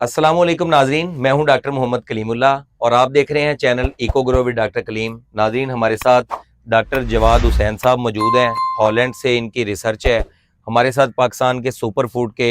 अस्सलाम वालेकुम नाजरीन, मैं हूं डॉक्टर मोहम्मद कलीमुल्ला और आप देख रहे हैं channel eco grow with doctor Kaleem. नाजरीन, हमारे साथ डॉक्टर जवाद हुसैन साहब मौजूद हैं। हॉलैंड से इनकी रिसर्च है। हमारे साथ पाकिस्तान के सुपर फूड के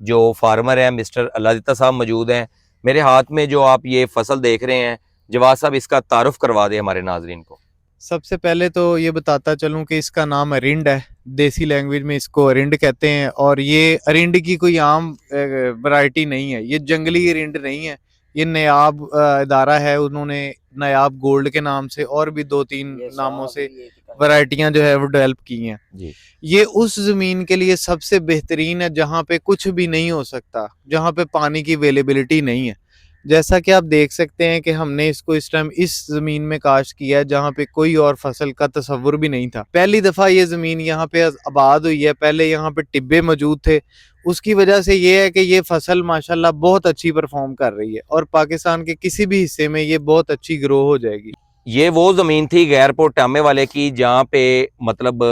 जो फार्मर हैं मिस्टर अल्लादिता साहब मौजूद हैं। मेरे हाथ में जो आप ये फसल देख रहे हैं, जवाद साहब इसका तारुफ करवा दें हमारे नाजरीन को। सबसे पहले तो ये बताता चलूं कि इसका नाम अरिंड है। देसी लैंग्वेज में इसको अरिंड कहते हैं और ये अरिंड की कोई आम वैरायटी नहीं है। ये जंगली अरिंड नहीं है। ये नायाब इदारा है, उन्होंने नायाब गोल्ड के नाम से और भी 2-3 नामों से वैरायटियां जो है वो डेवलप की हैं जी। ये उस जमीन के लिए सबसे बेहतरीन है जहाँ पे कुछ भी नहीं हो सकता, जहाँ पे पानी की अवेलेबिलिटी नहीं है। जैसा कि आप देख सकते हैं कि हमने इसको इस टाइम इस जमीन में काश्त किया है जहाँ पे कोई और फसल का तस्वुर भी नहीं था। पहली दफा ये जमीन यहाँ पे आबाद हुई है। पहले यहाँ पे टिब्बे मौजूद थे। उसकी वजह से ये है कि ये फसल माशाल्लाह बहुत अच्छी परफॉर्म कर रही है और पाकिस्तान के किसी भी हिस्से में ये बहुत अच्छी ग्रो हो जाएगी। ये वो ज़मीन थी गैरपुर टामे वाले की जहाँ पे मतलब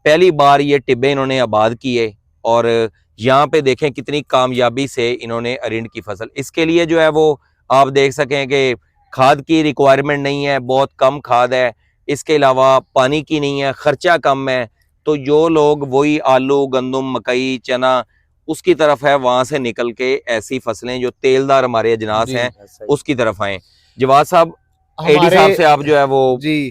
पहली बार ये टिब्बे इन्होंने आबाद किए और यहाँ पे देखें कितनी कामयाबी से इन्होंने अरिंड की फसल। इसके लिए जो है वो आप देख सकें कि खाद की रिक्वायरमेंट नहीं है, बहुत कम खाद है। इसके अलावा पानी की नहीं है, ख़र्चा कम है। तो जो लोग वही आलू, गंदम, मकई, चना उसकी तरफ है, वहाँ से निकल के ऐसी फसलें जो तेलदार हमारे अजनास हैं उसकी तरफ आएँ। जवाद साहब, एडी साहब से आप जो है वो जी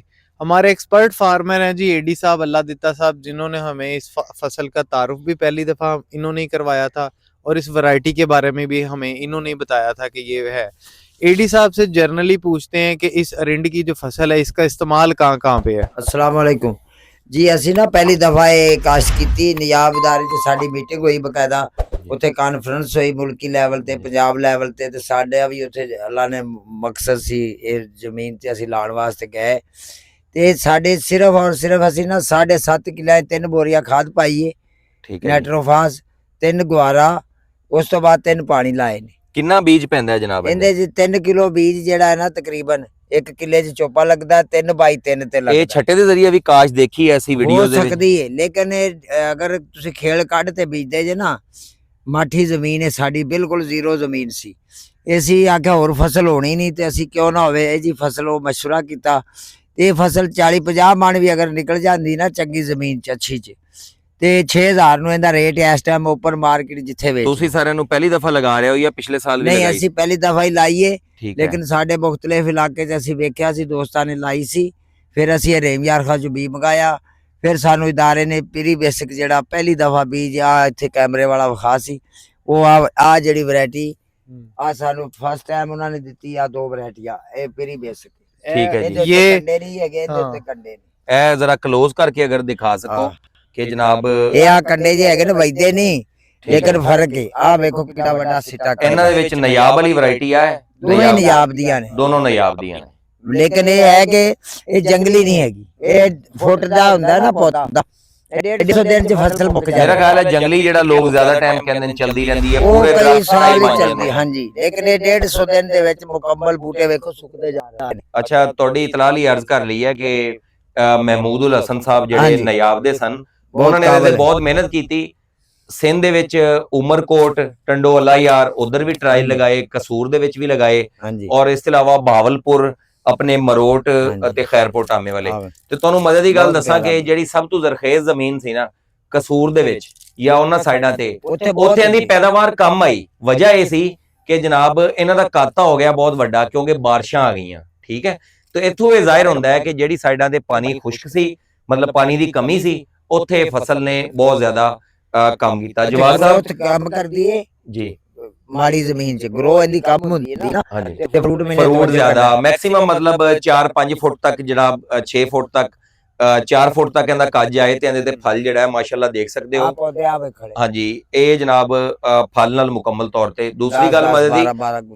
हमारे एक्सपर्ट फार्मर हैं जी, एडी साहब अल्लादिता साहब, जिन्होंने हमें इस फसल का तारुफ भी पहली दफा इन्होंने ही करवाया था और इस वैरायटी के बारे में भी हमें इन्होंने ही बताया था कि ये है। एडी साहब से जर्नली पूछते हैं कि इस अरिंड की जो फसल है इसका इस्तेमाल कहाँ कहाँ पे है। अस्सलाम वालेकुम जी। ਅਸੀਂ ਨਾ ਪਹਿਲੀ ਦਫਾ ਇਹ ਕਾਸ਼ਤ ਕੀਤੀ। ਨਿਯਾਬ ਇਦਾਰੇ 'ਚ ਸਾਡੀ ਮੀਟਿੰਗ ਹੋਈ, ਬਕਾਇਦਾ ਉੱਥੇ ਕਾਨਫਰੰਸ ਹੋਈ ਮੁਲਕੀ ਲੈਵਲ ਤੇ, ਪੰਜਾਬ ਲੈਵਲ ਤੇ ਸਾਡਾ ਵੀ ਉੱਥੇ ਅੱਲਾ ਨੇ ਮਕਸਦ ਸੀ ਇਹ ਜ਼ਮੀਨ ਤੇ ਅਸੀਂ ਲਾਉਣ ਵਾਸਤੇ ਗਏ ਤੇ ਸਾਡੇ ਸਿਰਫ ਔਰ ਸਿਰਫ ਅਸੀਂ ਨਾ 7.5 ਕਿੱਲੇ 3 ਬੋਰੀਆਂ ਖਾਦ ਪਾਈਏ, ਠੀਕ ਹੈ। ਨਾਈਟ੍ਰੋਫਾਸ 3 ਗੁਆਰਾ, ਉਸ ਤੋਂ ਬਾਅਦ 3 ਪਾਣੀ ਲਾਏ ਨੇ। ਕਿੰਨਾ ਬੀਜ ਪੈਂਦਾ ਹੈ ਜਨਾਬ? ਇਹਦੇ 'ਚ 3 ਕਿਲੋ ਬੀਜ ਜਿਹੜਾ ਹੈ ਨਾ ਤਕਰੀਬਨ 1 ਕਿੱਲੇ 'ਚ ਚੋਪਾ ਲੱਗਦਾ, 3x3 ਤੇ ਲੱਗਦਾ। ਇਹ ਛੱਟੇ ਦੇ ਜ਼ਰੀਏ ਵੀ ਕਾਸ਼ ਦੇਖੀ ਐਸੀ ਵੀਡੀਓਜ਼ ਦੇ ਹੋ ਵਿੱਚ। ਸਕਦੀ ਹੈ, ਲੇਕਿਨ ਅਗਰ ਤੁਸੀਂ ਖੇਲ ਕੱਢ ਤੇ ਬੀਜਦੇ ਜੇ ਨਾ, ਮਾਠੀ ਜ਼ਮੀਨ ਹੈ ਸਾਡੀ, ਬਿਲਕੁਲ ਜ਼ੀਰੋ ਜ਼ਮੀਨ ਸੀ। ਅਸੀਂ ਆਖਿਆ ਹੋਰ ਫਸਲ ਹੋਣੀ ਨਹੀਂ ਤੇ ਅਸੀਂ ਕਿਉਂ ਨਾ ਹੋਵੇ ਇਹ ਜੀ ਫਸਲ। ਉਹ ਮਸ਼ਵਰਾ ਕੀਤਾ ਤੇ ਇਹ ਫਸਲ 40-50 ਮਣ ਵੀ ਅਗਰ ਨਿਕਲ ਜਾਂਦੀ ਨਾ ਚੰਗੀ ਜ਼ਮੀਨ 'ਚ, ਅੱਛੀ 'ਚ, ਤੇ 6000 ਨੂੰ ਇਹਦਾ ਰੇਟ ਇਸ ਟਾਈਮ ਓਪਨ ਮਾਰਕੀਟ ਜਿੱਥੇ ਵੇਚ। ਤੁਸੀਂ ਸਾਰਿਆਂ ਨੂੰ ਪਹਿਲੀ ਦਫਾ ਲਗਾ ਰਹੇ ਹੋ ਜਾਂ ਪਿਛਲੇ ਸਾਲ ਵੀ ਨਹੀਂ, ਲਗਾਈ? ਅਸੀਂ ਪਹਿਲੀ ਦਫਾ ਹੀ ਲਾਈਏ, ਠੀਕ ਹੈ। ਲੇਕਿਨ ਸਾਡੇ ਮੁਖਤਲਿਫ ਇਲਾਕੇ 'ਚ ਅਸੀਂ ਵੇਖਿਆ ਸੀ, ਦੋਸਤਾਂ ਨੇ ਲਾਈ ਸੀ। ਫਿਰ ਅਸੀਂ ਹਰੇਮ ਯਾਰ ਖਾਂ 'ਚੋਂ ਬੀਜ ਮੰਗਾਇਆ। ਫਿਰ ਸਾਨੂੰ ਇਦਾਰੇ ਨੇ ਪੀਰੀ ਬੇਸਿਕ ਜਿਹੜਾ ਪਹਿਲੀ ਦਫਾ ਬੀਜ ਆ ਇੱਥੇ ਕੈਮਰੇ ਵਾਲਾ ਵਿਖਾ ਸੀ, ਉਹ ਆ ਜਿਹੜੀ ਵੈਰਾਈਟੀ ਆ ਸਾਨੂੰ ਫਸਟ ਟਾਈਮ ਉਹਨਾਂ ਨੇ ਦਿੱਤੀ ਆ। 2 ਵੈਰਾਈਟੀਆਂ ਇਹ ਪੀਰੀ ਬੇਸਿਕ। ਠੀਕ ਹੈ ਜੀ। ਇਹ ਕੰਡੇ ਨਹੀਂ ਹੈਗੇ, ਇਹਦੇ ਉੱਤੇ ਕੰਡੇ ਨੇ। ਇਹ ਜ਼ਰਾ ক্লোਜ਼ ਕਰਕੇ ਅਗਰ ਦਿਖਾ ਸਕੋ ਕਿ ਜਨਾਬ ਇਹ ਆ ਕੰਡੇ ਜੇ ਹੈਗੇ ਨੇ, ਵਜਦੇ ਨਹੀਂ, ਲੇਕਿਨ ਫਰਕ ਹੈ। ਆ ਵੇਖੋ ਕਿੰਨਾ ਵੱਡਾ ਸਿੱਟਾ। ਇਹਨਾਂ ਦੇ ਵਿੱਚ ਨਯਾਬ ਵਾਲੀ ਵੈਰਾਈਟੀ ਆ, ਦੋਵੇਂ ਨਿਯਾਬ ਦੀਆਂ ਨੇ, ਦੋਨੋਂ ਨਯਾਬ ਦੀਆਂ ਨੇ। ਲੇਕਿਨ ਇਹ ਹੈ ਕਿ ਇਹ ਜੰਗਲੀ ਨਹੀਂ ਹੈਗੀ। ਇਹ ਫੁੱਟ ਦਾ ਹੁੰਦਾ ਨਾ ਪੌਦਾ, 150 ਦਿਨ 'ਚ ਫਸਲ ਮੁੱਕ ਜਾਂਦੀ। ਮੇਰਾ ਖਿਆਲ ਹੈ ਜੰਗਲੀ ਜਿਹੜਾ ਲੋਕ ਜ਼ਿਆਦਾ ਟਾਈਮ ਕਹਿੰਦੇ ਨੇ ਚਲਦੀ ਰਹਿੰਦੀ ਹੈ, ਉਹ ਪੂਰੇ ਕਈ ਦਰਖਤ ਸਾਲ ਬਣ ਹੀ ਜਾਂਦੇ ਚੱਲਦੀ। ਨੇ। ਹਾਂਜੀ, ਲੇਕਿਨ ਇਹ 150 ਦਿਨ ਦੇ ਵਿੱਚ ਮੁਕੰਮਲ ਬੂਟੇ ਵੇਖੋ ਸੁੱਕਦੇ ਜਾ ਰਹੇ ਨੇ। ਅੱਛਾ, ਤੁਹਾਡੀ ਇਤਲਾਹ ਲਈ ਅਰਜ਼ ਕਰ ਲਈ ਹੈ ਕਿ ਮਹਿਮੂਦ ਉਲ ਹਸਨ ਸਾਹਿਬ ਜਿਹੜੇ ਹਾਂਜੀ। ਨਯਾਬ ਦੇ ਸਨ, ਉਹਨਾਂ ਨੇ ਇਹਦੇ ਬਹੁਤ ਮਿਹਨਤ ਕੀਤੀ। ਸਿੰਧ ਦੇ ਵਿੱਚ ਉਮਰਕੋਟ, ਟੰਡੋਲਾ ਯਾਰ, ਉਧਰ ਵੀ ਟਰਾਇਲ ਲਗਾਏ, ਕਸੂਰ ਦੇ ਵਿੱਚ ਵੀ ਲਗਾਏ ਹਾਂਜੀ, ਔਰ ਇਸ ਤੋਂ ਇਲਾਵਾ ਬਾਵਲਪੁਰ, ਆਪਣੇ ਮਰੋਟ ਅਤੇ ਖੈਰਪੁਰ ਟਾਮੇ ਵਾਲੇ। ਤੇ ਤੁਹਾਨੂੰ ਮਜ਼ੇ ਦੀ ਗੱਲ ਦੱਸਾਂ ਕਿ ਜਿਹੜੀ ਸਭ ਤੋਂ ਜ਼ਰਖੇਜ਼ ਜ਼ਮੀਨ ਸੀ ਨਾ ਕਸੂਰ ਦੇ ਵਿੱਚ ਜਾਂ ਉਹਨਾਂ ਸਾਈਡਾਂ ਤੇ, ਉੱਥੇ ਇਹਦੀ ਪੈਦਾਵਾਰ ਕਮ ਆਈ। ਵਜ੍ਹਾ ਇਹ ਸੀ ਕਿ ਜਨਾਬ ਇਹਨਾਂ ਦਾ ਕਾਤਾ ਹੋ ਗਿਆ ਬਹੁਤ ਵੱਡਾ ਕਿਉਂਕਿ ਬਾਰਿਸ਼ਾਂ ਆ ਗਈਆਂ। ਠੀਕ ਹੈ, ਤੇ ਇੱਥੋਂ ਇਹ ਜ਼ਾਹਿਰ ਹੁੰਦਾ ਹੈ ਕਿ ਜਿਹੜੀ ਸਾਈਡਾਂ ਤੇ ਪਾਣੀ ਖੁਸ਼ਕ ਸੀ, ਮਤਲਬ ਪਾਣੀ ਦੀ ਕਮੀ ਸੀ, ਉੱਥੇ ਫਸਲ ਨੇ ਬਹੁਤ ਜ਼ਿਆਦਾ ਕੰਮ ਕੀਤਾ। ਜਵਾਬ ਸਾਹਿਬ ਕੰਮ ਕਰਦੀ ਹੈ ਜੀ। ਮਾੜੀ ਜ਼ਮੀਨ 'ਚ ਗਰੋ ਇਹਦੀ ਕਮ ਹੁੰਦੀ ਹੈ ਨਾ, ਹਾਂਜੀ, ਤੇ ਫਰੂਟ ਫਰੂਟ ਜ਼ਿਆਦਾ ਮੈਕਸਿਮਮ ਮਤਲਬ 4-5 ਫੁੱਟ ਤੱਕ, ਜਿਹੜਾ 6 ਫੁੱਟ ਤੱਕ, 4 ਫੁੱਟ ਤੱਕ ਇਹਦਾ ਕੱਜ ਆਏ ਤੇ ਇਹਦੇ ਤੇ ਫਲ ਜਿਹੜਾ ਹੈ ਮਾਸ਼ਾਅੱਲਾ ਦੇਖ ਸਕਦੇ ਹੋ। ਪੌਦੇ ਆਵੇ ਖੜੇ। ਹਾਂਜੀ, ਇਹ ਜਨਾਬ ਫਲ ਨਾਲ ਮੁਕੰਮਲ ਤੌਰ ਤੇ। ਦੂਸਰੀ ਗੱਲ ਮਜ਼ੇ ਦੀ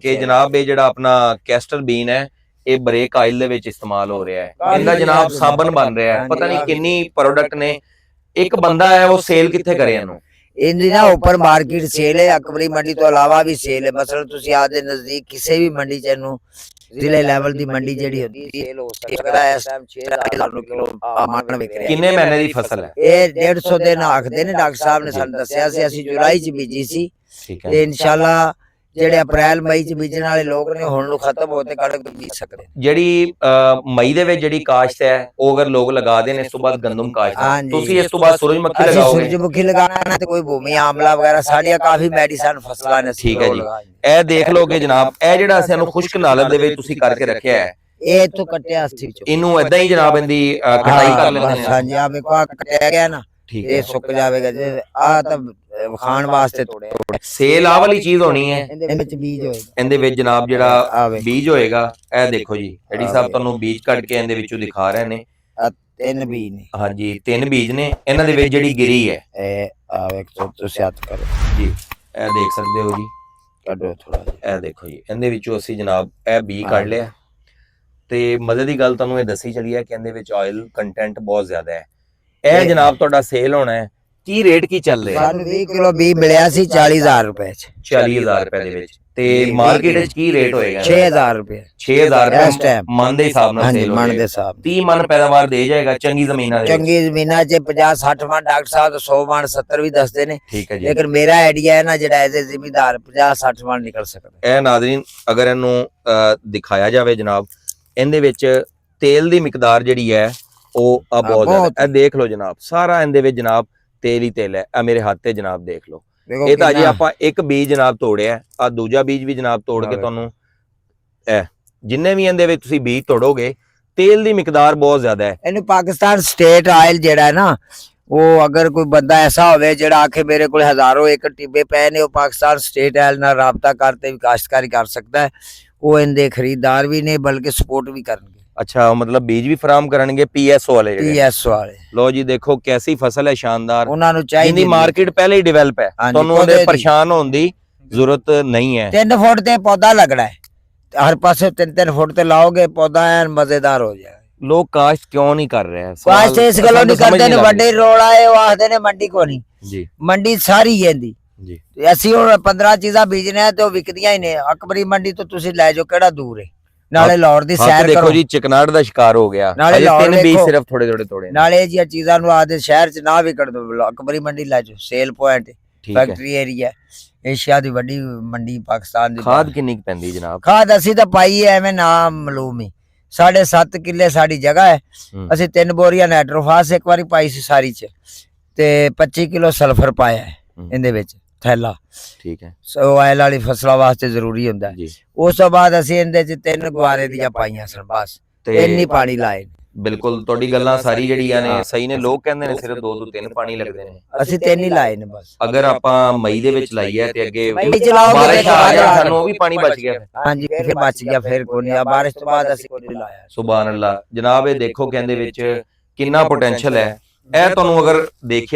ਕਿ ਜਨਾਬ ਇਹ ਜਿਹੜਾ ਆਪਣਾ ਕੈਸਟਰ ਬੀਨ ਹੈ ਇਹ ਬ੍ਰੇਕ ਆਇਲ ਦੇ ਵਿੱਚ ਇਸਤੇਮਾਲ ਹੋ ਰਿਹਾ ਹੈ। ਇਹਦਾ ਜਨਾਬ ਸਾਬਣ ਬਣ ਰਿਹਾ ਹੈ। ਪਤਾ ਨਹੀਂ ਕਿੰਨੀ ਪ੍ਰੋਡਕਟ ਨੇ। ਇੱਕ ਬੰਦਾ ਹੈ ਉਹ ਸੇਲ ਕਿੱਥੇ ਕਰੇ ਇਹਨੂੰ? ਇਹਦੀ ਨਾ ਉੱਪਰ ਮਾਰਕੀਟ ਸੇਲ ਹੈ, ਅਕਬਰੀ ਮੰਡੀ ਤੋਂ ਇਲਾਵਾ ਵੀ ਸੇਲ ਹੈ। ਮਸਲਨ ਤੁਸੀਂ ਆਪਦੇ ਨਜ਼ਦੀਕ ਕਿਸੇ ਵੀ ਮੰਡੀ 'ਚ ਇਹਨੂੰ ਜ਼ਿਲ੍ਹੇ ਲੈਵਲ ਦੀ ਮੰਡੀ ਜਿਹੜੀ ਹੁੰਦੀ ਹੈ ਸੇਲ ਹੋ ਸਕਦਾ ਹੈ। ਇਸ ਟਾਈਮ 6000 ਕਿਲੋ ਮਣ ਵਿਕ ਰਿਹਾ। ਕਿੰਨੇ ਮਹੀਨੇ ਦੀ ਫਸਲ ਹੈ ਇਹ? 150 ਦਿਨ ਆਖਦੇ ਨੇ, ਡਾਕਟਰ ਸਾਹਿਬ ਨੇ ਸਾਨੂੰ ਦੱਸਿਆ ਸੀ। ਅਸੀਂ ਜੁਲਾਈ 'ਚ ਬੀਜੀ ਸੀ ਠੀਕ ਹੈ। ਤੇ ਇਨਸ਼ਾਅੱਲਾ ਜਿਹੜੇ ਅਪ੍ਰੈਲ ਮਈ ਚ ਬੀਜਣ ਵਾਲੇ ਲੋਕ ਨੇ ਹੁਣ ਨੂੰ ਖਤਮ ਹੋ ਤੇ ਕਣਕ ਬੀਜ ਸਕਦੇ ਨੇ। ਜਿਹੜੀ ਮਈ ਦੇ ਵਿੱਚ ਜਿਹੜੀ ਕਾਸ਼ਤ ਹੈ ਉਹ ਅਗਰ ਲੋਕ ਲਗਾ ਦੇਣ, ਇਸ ਤੋਂ ਬਾਅਦ ਗੰਦਮ ਕਾਸ਼ਤ ਹੈ। ਹਾਂਜੀ। ਤੁਸੀਂ ਇਸ ਤੋਂ ਬਾਅਦ ਸੂਰਜਮੁਖੀ ਅਸੀਂ ਲਗਾਓਗੇ। ਸੂਰਜਮੁਖੀ ਲਗਾਣਾ ਤੇ ਕੋਈ ਭੂਮੀ ਆਮਲਾ ਵਗੈਰਾ ਸਾਡੀਆਂ ਕਾਫੀ ਮੈਡੀਸਨ ਫਸਲਾਂ ਨੇ। ਠੀਕ ਹੈ ਜੀ। ਇਹ ਦੇਖ ਲਓਗੇ ਜਨਾਬ, ਇਹ ਜਿਹੜਾ ਅਸੀਂ ਇਹਨੂੰ ਖੁਸ਼ਕ ਹਾਲਤ ਦੇ ਵਿੱਚ ਤੁਸੀਂ ਕਰਕੇ ਰੱਖਿਆ ਹੈ, ਇਹ ਇੱਥੋਂ ਕੱਟਿਆ ਅਸੀਂ ਵਿੱਚੋਂ। ਇਹਨੂੰ ਏਦਾਂ ਹੀ ਜਨਾਬ ਇਹਦੀ ਕਟਾਈ ਕਰ ਲੈਂਦੇ ਨੇ। ਹਾਂਜੀ ਆ ਵੇਖੋ ਆ ਕੱਟਿਆ ਗਿਆ ਨਾ, ਠੀਕ ਇਹ ਹੈ। ਸੁੱਕ ਜਾਵੇਗਾ ਜੇ ਆ ਤਾਂ ਖਾਣ ਵਾਸਤੇ ਤੋੜਿਆ। ਸੇਲ ਆਹ ਵਾਲੀ ਚੀਜ਼ ਹੋਣੀ ਹੈ, ਇਹਦੇ ਵਿੱਚ ਬੀਜ ਹੋਏਗਾ। ਇਹਦੇ ਵਿੱਚ ਜਨਾਬ ਜਿਹੜਾ ਆਵੇ ਬੀਜ ਹੋਏਗਾ, ਇਹ ਦੇਖੋ ਜੀ ਐਡੀ ਸਾਹਿਬ ਤੁਹਾਨੂੰ ਬੀਜ ਕੱਢ ਕੇ ਇਹਦੇ ਵਿੱਚੋਂ ਦਿਖਾ ਰਹੇ ਨੇ। 3 ਬੀਜ ਨੇ ਹਾਂਜੀ 3 ਬੀਜ ਨੇ, ਇਹਨਾਂ ਦੇ ਵਿੱਚ ਜਿਹੜੀ ਗਿਰੀ ਹੈ ਇਹ ਆ ਵੇਖੋ ਤੁਸੀਂ ਹੱਥ ਕਰੋ ਜੀ, ਇਹ ਦੇਖ ਸਕਦੇ ਹੋ ਜੀ, ਕੱਢੋ ਥੋੜਾ ਜਿਹਾ। ਇਹ ਦੇਖੋ ਜੀ, ਇਹਦੇ ਵਿੱਚੋਂ ਅਸੀਂ ਜਨਾਬ ਇਹ ਬੀ ਕੱਢ ਲਿਆ। ਤੇ ਮਜ਼ੇ ਦੀ ਗੱਲ ਤੁਹਾਨੂੰ ਇਹ ਦੱਸੀ ਚਲੀ ਹੈ ਕਿ ਇਹਦੇ ਵਿੱਚ ਆਇਲ ਕੰਟੈਂਟ ਬਹੁਤ ਜ਼ਿਆਦਾ ਹੈ। ਇਹ ਜਨਾਬ ਤੁਹਾਡਾ ਸੇਲ ਹੋਣਾ ਹੈ, ਕੀ ਰੇਟ ਕੀ ਚੱਲ ਰਿਹਾ? ਸਾਨੂੰ 20 ਕਿਲੋ ਬੀ ਮਿਲਿਆ ਸੀ 40000 ਰੁਪਏ ਚ। 40000 ਰੁਪਏ ਦੇ ਵਿੱਚ, ਤੇ ਮਾਰਕੀਟ ਵਿੱਚ ਕੀ ਰੇਟ ਹੋਏਗਾ? 6000 ਰੁਪਏ 6000 ਇਸ ਰੁਪਏ ਟਾਈਮ ਮਨ ਦੇ ਹਿਸਾਬ ਨਾਲ ਹਾਂਜੀ ਸੇਲ ਮਣ ਹੋਏਗਾ। ਦੇ ਹਿਸਾਬ 30 ਮਨ ਪੈਦਾਵਾਰ ਦੇ ਜਾਏਗਾ ਚੰਗੀ ਜ਼ਮੀਨਾਂ ਦੇ ਵਿੱਚ। ਚੰਗੀ ਜ਼ਮੀਨਾਂ 'ਚ 50-60 ਮਣ ਡਾਕਟਰ ਸਾਹਿਬ 100 ਮਣ 70 ਵੀ ਦੱਸਦੇ ਨੇ, ਠੀਕ ਹੈ ਜੀ। ਲੇਕਿਨ ਮੇਰਾ ਆਈਡੀਆ ਹੈ ਨਾ ਜਿਹੜਾ ਇਹਦੇ ਜ਼ਿਮੀਦਾਰ 50-60 ਮਣ ਨਿਕਲ ਸਕਦਾ। ਇਹ ਨਾਜ਼ਰੀਨ ਅਗਰ ਇਹਨੂੰ ਦਿਖਾਇਆ ਜਾਵੇ ਜਨਾਬ, ਇਹਦੇ ਵਿੱਚ ਤੇਲ ਦੀ ਮਿਕਦਾਰ ਜਿਹੜੀ ਹੈ ਉਹ ਬਹੁਤ ਜ਼ਿਆਦਾ। ਇਹ ਦੇਖ ਲਓ ਜਨਾਬ, ਸਾਰਾ ਇਹਦੇ ਵਿੱਚ ਜਨਾਬ ਤੇਲ ਹੀ ਤੇਲ ਹੈ। ਇਹ ਮੇਰੇ ਹੱਥ ਤੇ ਜਨਾਬ ਦੇਖ ਲਓ, ਦੇਖੋ ਇਹ ਤਾਂ ਜੀ ਕਿੰਨਾ- ਆਪਾਂ ਇੱਕ ਬੀਜ ਜਨਾਬ ਤੋੜਿਆ, ਆ ਦੂਜਾ ਬੀਜ ਵੀ ਜਨਾਬ ਤੋੜ ਕੇ ਤੁਹਾਨੂੰ ਇਹ ਜਿੰਨੇ ਵੀ ਇਹਦੇ ਵਿੱਚ ਤੁਸੀਂ ਬੀਜ ਤੋੜੋਗੇ, ਤੇਲ ਦੀ ਮਿਕਦਾਰ ਬਹੁਤ ਜ਼ਿਆਦਾ ਹੈ। ਇਹਨੂੰ ਪਾਕਿਸਤਾਨ ਸਟੇਟ ਆਇਲ ਜਿਹੜਾ ਹੈ ਨਾ, ਉਹ ਅਗਰ ਕੋਈ ਬੰਦਾ ਐਸਾ ਹੋਵੇ ਜਿਹੜਾ ਆਖੇ ਮੇਰੇ ਕੋਲ ਹਜ਼ਾਰੋਂ ਏਕੜ ਟਿੱਬੇ ਪਏ ਨੇ, ਉਹ ਪਾਕਿਸਤਾਨ ਸਟੇਟ ਆਇਲ ਨਾਲ ਰਾਬਤਾ ਕਰਤੇ ਵੀ ਕਾਸ਼ਤਕਾਰੀ ਕਰ ਸਕਦਾ ਹੈ। ਉਹ ਇਹਦੇ ਖਰੀਦਦਾਰ ਵੀ ਨੇ, ਬਲਕਿ ਸਪੋਰਟ ਵੀ ਕਰਨਗੇ। ਅੱਛਾ, ਮਤਲਬ ਬੀਜ ਵੀ ਫਰਾਹਮ ਕਰਨਗੇ ਪੀਐਸਓ ਵਾਲੇ ਜਿਹੜੇ। ਪੀਐਸ ਵਾਲੇ ਲੋ ਜੀ ਦੇਖੋ ਕੈਸੀ ਫਸਲ ਹੈ, ਸ਼ਾਨਦਾਰ, ਉਹਨਾਂ ਨੂੰ ਜਿੰਦੀ ਚਾਹੀਦੀ ਮਾਰਕੀਟ ਪਹਿਲੇ ਹੀ ਡਿਵੈਲਪ ਹੈ, ਹਾਂਜੀ, ਤੁਹਾਨੂੰ ਪੌਦੇ ਉਹਦੇ ਦੀ। ਪਰੇਸ਼ਾਨ ਹੋਣ ਦੀ ਜ਼ਰੂਰਤ ਨਹੀਂ ਹੈ। 3 ਫੁੱਟ ਤੇ ਪੌਦਾ ਲੱਗਣਾ ਹੈ, ਹਰ ਪਾਸੇ 3-3 ਫੁੱਟ ਤੇ ਲਾਓਗੇ ਪੌਦਾ ਐਨ ਮਜ਼ੇਦਾਰ ਹੋ ਜਾਏਗਾ। ਲੋਕ ਕਾਸ਼ਤ ਕਿਉਂ ਨਹੀਂ ਕਰ ਰਹੇ? ਕਾਸ਼ਤ ਇਸ ਗੱਲੋਂ ਨਹੀਂ ਕਰਦੇ ਨੇ, ਵੱਡੇ ਰੋਲਾ ਹੈ, ਉਹ ਆਖਦੇ ਨੇ ਮੰਡੀ ਕੋ ਨਹੀਂ। ਜੀ ਮੰਡੀ ਸਾਰੀ ਇਹਦੀ ਜੀ। ਤੇ ਅਸੀਂ ਹੁਣ 15 ਚੀਜ਼ਾਂ ਬੀਜਨੇ ਆ ਤੇ ਉਹ ਵਿਕਦੀਆਂ ਹੀ ਨੇ। ਅਕਬਰੀ ਮੰਡੀ ਤੋਂ ਤੁਸੀਂ ਲੈ ਜਾਓ, ਕਿਹੜਾ ਦੂਰ ਹੈ। ਨਾਲੇ ਲਾਹੌਰ ਦੀ ਹੱਥ ਸੈਰ ਦੇਖੋ ਕਰੋ ਜੀ, ਚਿਕਨਾਟ ਦਾ ਸ਼ਿਕਾਰ ਹੋ ਗਿਆ। ਨਾਲੇ ਅਜੇ ਲਾਹੌਰ 3 ਬੀਜ ਵੇਖੋ। ਸਿਰਫ ਥੋੜੇ ਤੋੜੇ ਨੇ। ਨਾਲੇ ਇਹ ਜੀਆਂ ਚੀਜ਼ਾਂ ਨੂੰ ਆਦੇ ਸ਼ਹਿਰ ਚ ਨਾ ਵਿਕਣ ਦੋ, ਅਕਬਰੀ ਮੰਡੀ ਲੈ ਜਾਓ, ਸੇਲ ਪੁਆਇੰਟ, ਠੀਕ ਹੈ। ਫੈਕਟਰੀ ਏਰੀਆ, ਏਸ਼ੀਆ ਦੀ ਵੱਡੀ ਮੰਡੀ ਪਾਕਿਸਤਾਨ ਦੀ। ਖਾਦ ਕਿੰਨੀ ਕੁ ਪੈਂਦੀ ਜਨਾਬ? ਖਾਦ ਅਸੀਂ ਤਾਂ ਪਾਈ ਹੈ ਐਵੇਂ ਨਾ ਮਾਲੂਮ ਹੀ। 7.5 ਕਿੱਲੇ ਸਾਡੀ ਜਗ੍ਹਾ ਹੈ, ਅਸੀਂ 3 ਬੋਰੀਆਂ ਨਾਈਟ੍ਰੋਫਾਸ ਇੱਕ ਵਾਰੀ ਪਾਈ ਸੀ ਸਾਰੀ ਚ, ਤੇ 25 ਕਿਲੋ ਸਲਫਰ ਪਾਇਆ ਹੈ ਇਹਦੇ ਵਿੱਚ ਥੈਲਾ। ਠੀਕ ਹੈ। ਸੋ ਆਇਲ ਵਾਲੀ ਫਸਲਾਂ ਵਾਸਤੇ ਜ਼ਰੂਰੀ ਹੁੰਦਾ ਹੈ। ਜੀ ਉਸ ਤੋਂ ਬਾਅਦ ਅਸੀਂ ਇਹਦੇ ਚ 3 ਗੁਆਰੇ ਦੀਆਂ ਪਾਈਆਂ ਸਨ, ਬਸ ਇੰਨੀ ਪਾਣੀ ਲਾਏ। ਬਿਲਕੁਲ ਤੁਹਾਡੀ ਗੱਲਾਂ ਸਾਰੀ ਜਿਹੜੀਆਂ ਨੇ ਸਹੀ ਨੇ। ਲੋਕ ਕਹਿੰਦੇ ਨੇ ਸਿਰਫ 2 ਤੋਂ 3 ਪਾਣੀ ਲੱਗਦੇ ਨੇ, ਅਸੀਂ 3 ਹੀ ਲਾਏ ਨੇ ਬਸ। ਅਗਰ ਆਪਾਂ ਮਈ ਦੇ ਵਿੱਚ ਲਾਈ ਹੈ ਤੇ ਅੱਗੇ ਮਈ ਚ ਲਾਓਗੇ ਬਾਰਿਸ਼ ਤੇ ਆ ਜਾਏ, ਬਾਰਿਸ਼ ਸਾਨੂੰ ਉਹ ਵੀ ਪਾਣੀ ਬਚ ਗਿਆ। ਹਾਂਜੀ ਫਿਰ ਬਚ ਗਿਆ, ਫਿਰ ਕੋਈ ਨਹੀਂ। ਬਾਰਿਸ਼ ਤੋਂ ਬਾਅਦ ਅਸੀਂ ਕੋਈ ਨਹੀਂ ਲਾਇਆ। ਸੁਭਾਨ ਅੱਲਾਹ। ਜਨਾਬ ਇਹ ਦੇਖੋ ਕਿ ਇਹਦੇ ਵਿੱਚ ਕਿੰਨਾ ਪੋਟੈਂਸ਼ੀਅਲ ਹੈ। ਇਹ ਤੁਹਾਨੂੰ ਅਗਰ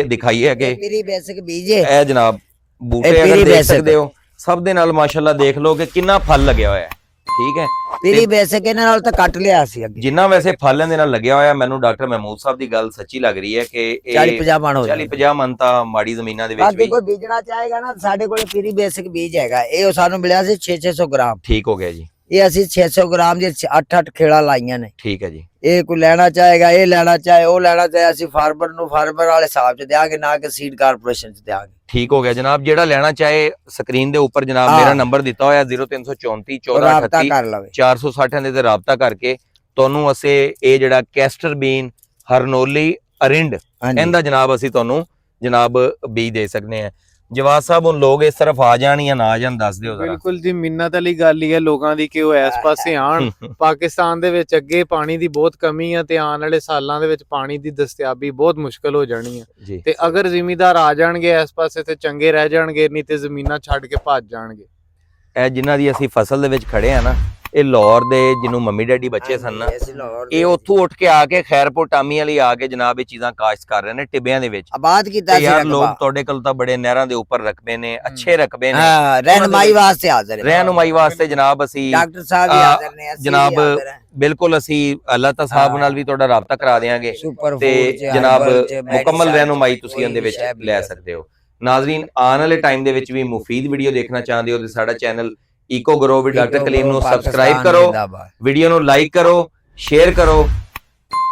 ਦਿਖਾਈਏ ਕਿ ਪੀਰੀ ਬੇਸਿਕ ਬੀਜੇ ਇਹ ਜਨਾਬ ਬੂਟੇ ਇਹ ਅਗਰ ਪੀਰੀ ਦੇਖ ਬੇਸਿਕ ਸਕਦੇ ਹੋ, ਸਭ ਦੇ ਨਾਲ ਮਾਸ਼ਾਅੱਲਾ ਦੇਖ ਲਓ ਕਿ ਕਿੰਨਾ ਫਲ ਲੱਗਿਆ ਹੋਇਆ ਹੈ। ਠੀਕ ਹੈ। ਪੀਰੀ ਬੇਸਿਕ ਇਹਨਾਂ ਨਾਲ ਤਾਂ ਕੱਟ ਲਿਆ ਸੀ ਅੱਗੇ। ਜਿੰਨਾ ਵੈਸੇ ਫਲ ਇਹਦੇ ਨਾਲ ਲੱਗਿਆ ਹੋਇਆ, ਮੈਨੂੰ ਡਾਕਟਰ ਮਹਿਮੂਦ ਸਾਹਿਬ ਦੀ ਗੱਲ ਸੱਚੀ ਲੱਗ ਰਹੀ ਹੈ ਕਿ 40-50 ਮਣ ਹੋ 40-50 ਮਣ ਤਾਂ ਮਾੜੀ ਜ਼ਮੀਨਾਂ ਦੇ ਵਿੱਚ ਬਾਕੀ ਵੀ ਕੋਈ ਬੀਜਣਾ ਚਾਹੇਗਾ ਨਾ, ਸਾਡੇ ਕੋਲ ਪੀਰੀ ਬੇਸਿਕ ਬੀਜ ਹੈਗਾ। ਇਹ ਸਾਨੂੰ ਮਿਲਿਆ ਸੀ 600 ਗ੍ਰਾਮ। ਠੀਕ ਹੋ ਗਿਆ ਜੀ। ਇਹ ਅਸੀਂ 600 ਗ੍ਰਾਮ ਦੇ 8-8 ਖੇੜਾ ਲਾਈਆਂ ਨੇ। ਠੀਕ ਹੈ ਜੀ। ਇਹ ਕੋਈ ਲੈਣਾ ਚਾਹੇਗਾ, ਇਹ ਲੈਣਾ ਚਾਹੇ ਉਹ ਲੈਣਾ ਚਾਹੇ, ਅਸੀਂ ਫਾਰਮਰ ਨੂੰ ਫਾਰਮਰ ਵਾਲੇ ਹਿਸਾਬ ਚ ਦਿਆਂਗੇ, ਨਾ ਕਿ ਸੀਡ ਕਾਰਪੋਰੇਸ਼ਨ ਚ ਦਿਆਂਗੇ। ਠੀਕ ਹੋ ਗਿਆ ਜਨਾਬ। ਜਿਹੜਾ ਲੈਣਾ ਚਾਹੇ ਸਕਰੀਨ ਦੇ ਉੱਪਰ ਜਨਾਬ ਹਾਂ। ਮੇਰਾ ਨੰਬਰ ਦਿੱਤਾ ਹੋਇਆ 0334 ਰਾਬਤਾ 1438 ਕਰ ਲਵੇ। 460 ਦੇ ਤੇ ਰਾਬਤਾ ਕਰਕੇ ਤੁਹਾਨੂੰ ਅਸੀਂ ਇਹ ਜਿਹੜਾ ਕੈਸਟਰ ਬੀਨ, ਹਰਨੋਲੀ, ਅਰਿੰਡ, ਹਾਂਜੀ ਇਹਦਾ ਜਨਾਬ ਅਸੀਂ ਤੁਹਾਨੂੰ ਜਨਾਬ ਬੀਜ ਦੇ ਸਕਦੇ ਹਾਂ। ਜਵਾਦ ਸਾਹਿਬ ਹੁਣ ਲੋਕ ਇਸ ਤਰਫ ਆ ਜਾਣ ਜਾਂ ਨਾ ਆ ਜਾਣ, ਦੱਸ ਦਿਓ ਜ਼ਰਾ। ਬਿਲਕੁਲ ਜੀ, ਮਿੰਨਤ ਵਾਲੀ ਗੱਲ ਹੀ ਹੈ ਲੋਕਾਂ ਦੀ ਕਿ ਉਹ ਇਸ ਪਾਸੇ ਆਣ। ਪਾਕਿਸਤਾਨ ਦੇ ਵਿੱਚ ਅੱਗੇ ਪਾਣੀ ਦੀ ਬਹੁਤ ਕਮੀ ਹੈ ਤੇ ਆਉਣ ਵਾਲੇ ਸਾਲਾਂ ਦੇ ਵਿੱਚ ਪਾਣੀ ਦੀ ਦਸਤਿਆਬੀ ਬਹੁਤ ਮੁਸ਼ਕਲ ਹੋ ਜਾਣੀ ਹੈ। ਜੀ ਤੇ ਅਗਰ ਜ਼ਿਮੀਂਦਾਰ ਆ ਜਾਣਗੇ ਇਸ ਪਾਸੇ ਤੇ ਚੰਗੇ ਰਹਿ ਜਾਣਗੇ, ਨਹੀਂ ਤੇ ਜ਼ਮੀਨਾਂ ਛੱਡ ਕੇ ਭੱਜ ਜਾਣਗੇ। ਇਹ ਜਿਨ੍ਹਾਂ ਦੀ ਅਸੀਂ ਫਸਲ ਦੇ ਵਿੱਚ ਖੜੇ ਆ ਨਾ, ਇਹ ਲਾਹੌਰ ਦੇ ਜਿਹਨੂੰ ਮੰਮੀ ਡੈਡੀ ਬੱਚੇ ਸਨ ਨਾ, ਇਹ ਉੱਥੋਂ ਉੱਠ ਕੇ ਆ ਕੇ ਖੈਰਪੁਰ ਟਾਮੀ ਵਾਲੀ ਆ ਕੇ ਜਨਾਬ ਇਹ ਚੀਜ਼ਾਂ ਕਾਸ਼ਤ ਕਰ ਰਹੇ ਨੇ ਟਿੱਬਿਆਂ ਦੇ ਵਿੱਚ। ਆਬਾਦ ਕੀਤਾ ਤੇ ਸੀ ਯਾਰ ਰਕਬਾ। ਲੋਕ ਤੁਹਾਡੇ ਕੋਲ ਤਾਂ ਬੜੇ ਨਹਿਰਾਂ ਦੇ ਉੱਪਰ ਰਕਬੇ ਨੇ, ਅੱਛੇ ਰਕਬੇ ਨੇ, ਹਾਂ, ਰਹਿਨਮਾਈ ਵਾਸਤੇ ਹਾਜ਼ਰ ਹੈ। ਰਹਿਨੁਮਾਈ ਵਾਸਤੇ ਜਨਾਬ ਅਸੀਂ ਡਾਕਟਰ ਸਾਹਿਬ ਵੀ ਹਾਜ਼ਰ ਨੇ, ਅਸੀਂ ਜਨਾਬ ਵੀ ਹਾਜ਼ਰ ਹਾਂ। ਬਿਲਕੁਲ ਅਸੀਂ ਅੱਲਾਹ ਤਾ ਸਾਹਿਬ ਨਾਲ ਵੀ ਤੁਹਾਡਾ ਰਾਬਤਾ ਕਰਾ ਦੇਵਾਂਗੇ ਸੁਪਰ ਤੇ ਫੂਡ ਚ, ਜਨਾਬ ਹਰਬਲ ਚ, ਮੁਕੰਮਲ ਮੈਡੀਸਨ ਰਹਿਨੁਮਾਈ ਚ, ਤੁਸੀਂ ਕੋਈ ਇਹਦੇ ਵਿੱਚ ਸ਼ੈ ਵੀ ਲੈ ਸਕਦੇ ਹੋ। ਨਾਜ਼ਰੀਨ ਆਉਣ ਵਾਲੇ ਟਾਈਮ ਦੇ ਵਿੱਚ ਵੀ ਮੁਫੀਦ ਵੀਡੀਓ ਦੇਖਣਾ ਚਾਹੁੰਦੇ ਹੋ ਤੇ ਸਾਡਾ channel eco grow with doctor Kaleem ਨੂੰ ਸਬਸਕ੍ਰਾਈਬ ਕਰੋ, ਵੀਡੀਓ ਨੂੰ ਲਾਈਕ ਕਰੋ, ਸ਼ੇਅਰ ਕਰੋ।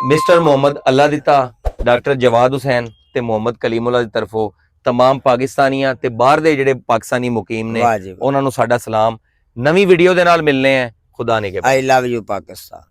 ਮਿਸਟਰ ਮੁਹੰਮਦ ਅੱਲਾ ਦਿੱਤਾ, ਡਾਕਟਰ ਜਵਾਦ ਹੁਸੈਨ ਤੇ ਮੁਹੰਮਦ ਕਲੀਮੁੱਲਾ ਦੀ ਤਰਫੋਂ तमाम पाकिस्तानियां ते बाहर दे ਜਿਹੜੇ ਪਾਕਿਸਤਾਨੀ ਮੁਕੀਮ ਨੇ वाह जी ਉਹਨਾਂ ਨੂੰ ਸਾਡਾ ਸਲਾਮ। ਨਵੀਂ ਵੀਡੀਓ ਦੇ ਨਾਲ ਮਿਲਨੇ ਆ। ਖੁਦਾ ਨੇ ਕੇ आई लव यू पाकिस्तान।